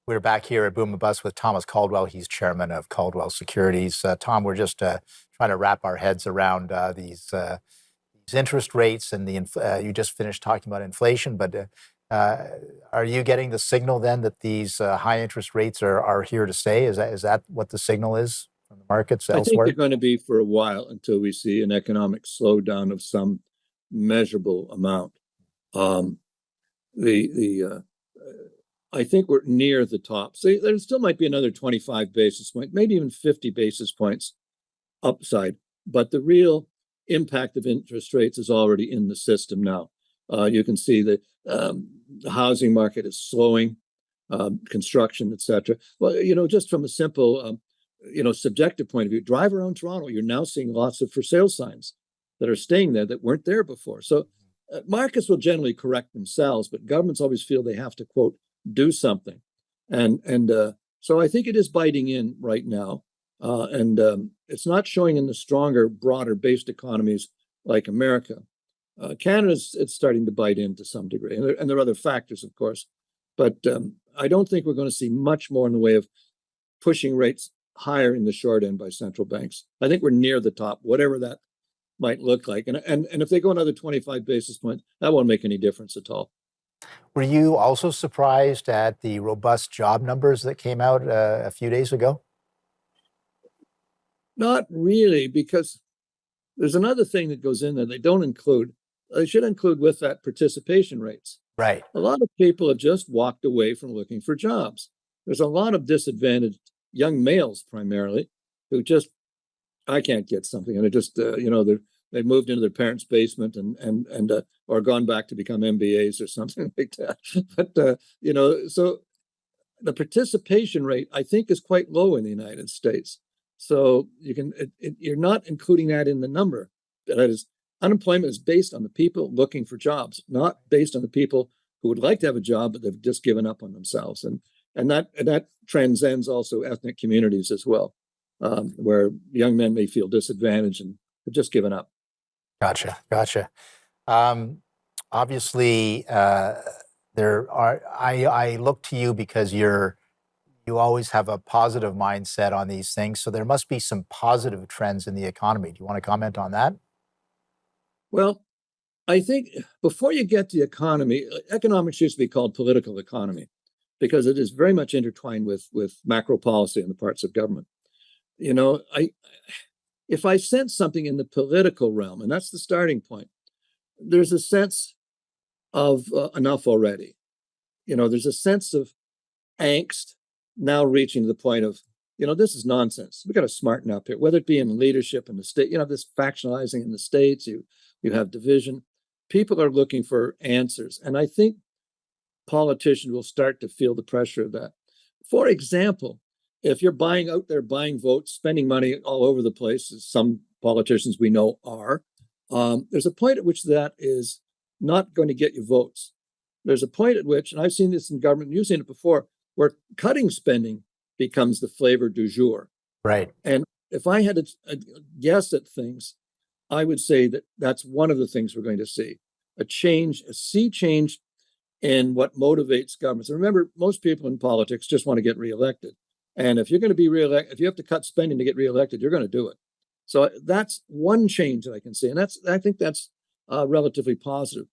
We're back here at Boom and Bust with Thomas Caldwell. He's chairman of Caldwell Securities. Tom, we're just trying to wrap our heads around these interest rates and you just finished talking about inflation, but are you getting the signal then that these high interest rates are here to stay? Is that what the signal is from the markets I think elsewhere? they're going to be for a while until we see an economic slowdown of some measurable amount. Um, I think we're near the top. So there still might be another 25 basis points, maybe even 50 basis points upside. But the real impact of interest rates is already in the system now. You can see that the housing market is slowing, construction, etc. Well, just from a simple, subjective point of view, drive around Toronto, you're now seeing lots of for sale signs that are staying there that weren't there before. So markets will generally correct themselves, but governments always feel they have to, quote, do something. And so I think it is biting in right now. And it's not showing in the stronger, broader based economies like America. Canada's it's starting to bite in to some degree. And there are other factors, of course. But I don't think we're going to see much more in the way of pushing rates higher in the short end by central banks. I think we're near the top, whatever that might look like. And if they go another 25 basis points, that won't make any difference at all. Were you also surprised at the robust job numbers that came out a few days ago? Not really, because there's another thing that goes in there they don't include. They should include with that participation rates. Right. A lot of people have just walked away from looking for jobs. There's a lot of disadvantaged young males primarily who just, I can't get something. And it just, they've moved into their parents' basement and or gone back to become MBAs or something like that. But, so the participation rate, I think, is quite low in the United States. So you're not including that in the number. That is, unemployment is based on the people looking for jobs, not based on the people who would like to have a job, but they've just given up on themselves. And that transcends also ethnic communities as well, where young men may feel disadvantaged and have just given up. Gotcha. Obviously, I look to you because you always have a positive mindset on these things. So there must be some positive trends in the economy. Do you want to comment on that? Well, I think before you get to the economy, economics used to be called political economy because it is very much intertwined with macro policy in the parts of government. If I sense something in the political realm, and that's the starting point, there's a sense of enough already. There's a sense of angst now reaching to the point of, this is nonsense. We got to smarten up here, whether it be in leadership in the state, this factionalizing in the states, you have division. People are looking for answers. And I think politicians will start to feel the pressure of that. For example, if you're buying votes, spending money all over the place, as some politicians we know are, there's a point at which that is not going to get you votes. There's a point at which, and I've seen this in government, you've seen it before, where cutting spending becomes the flavor du jour. Right. And if I had a guess at things, I would say that that's one of the things we're going to see. A sea change in what motivates governments. And remember, most people in politics just want to get reelected. And if you're going to be reelected, if you have to cut spending to get reelected, you're going to do it. So that's one change that I can see. And I think that's relatively positive.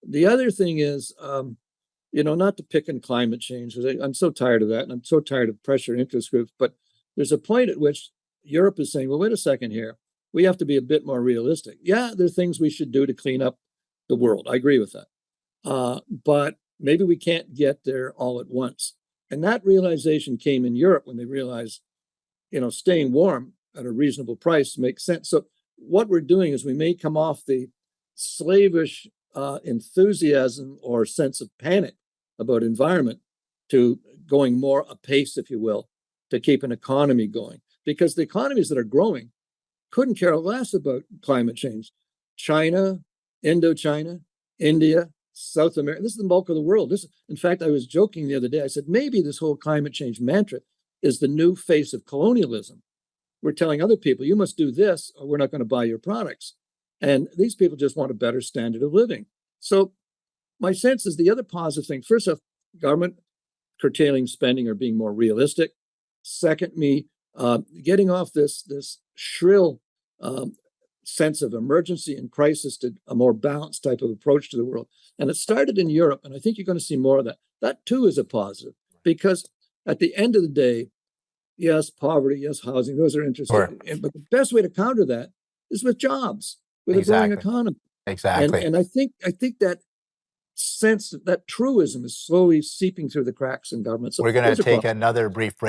The other thing is, not to pick on climate change, because I'm so tired of that. And I'm so tired of pressure interest groups. But there's a point at which Europe is saying, well, wait a second here. We have to be a bit more realistic. Yeah, there are things we should do to clean up the world. I agree with that. But maybe we can't get there all at once. And that realization came in Europe when they realized, staying warm at a reasonable price makes sense. So what we're doing is we may come off the slavish enthusiasm or sense of panic about environment to going more apace, if you will, to keep an economy going. Because the economies that are growing couldn't care less about climate change. China, Indochina, India, South America, this is the bulk of the world. In fact, I was joking the other day. I said, maybe this whole climate change mantra is the new face of colonialism. We're telling other people, you must do this or we're not going to buy your products. And these people just want a better standard of living. So my sense is the other positive thing, first off, government curtailing spending or being more realistic. Second, getting off this shrill sense of emergency and crisis to a more balanced type of approach to the world. And it started in Europe, and I think you're going to see more of that. That too is a positive, because at the end of the day, yes, poverty, yes, housing, those are interesting. Sure. But the best way to counter that is with jobs, with a growing economy. Exactly. And I think that sense, that truism is slowly seeping through the cracks in government. So we're going to take positive. another brief break.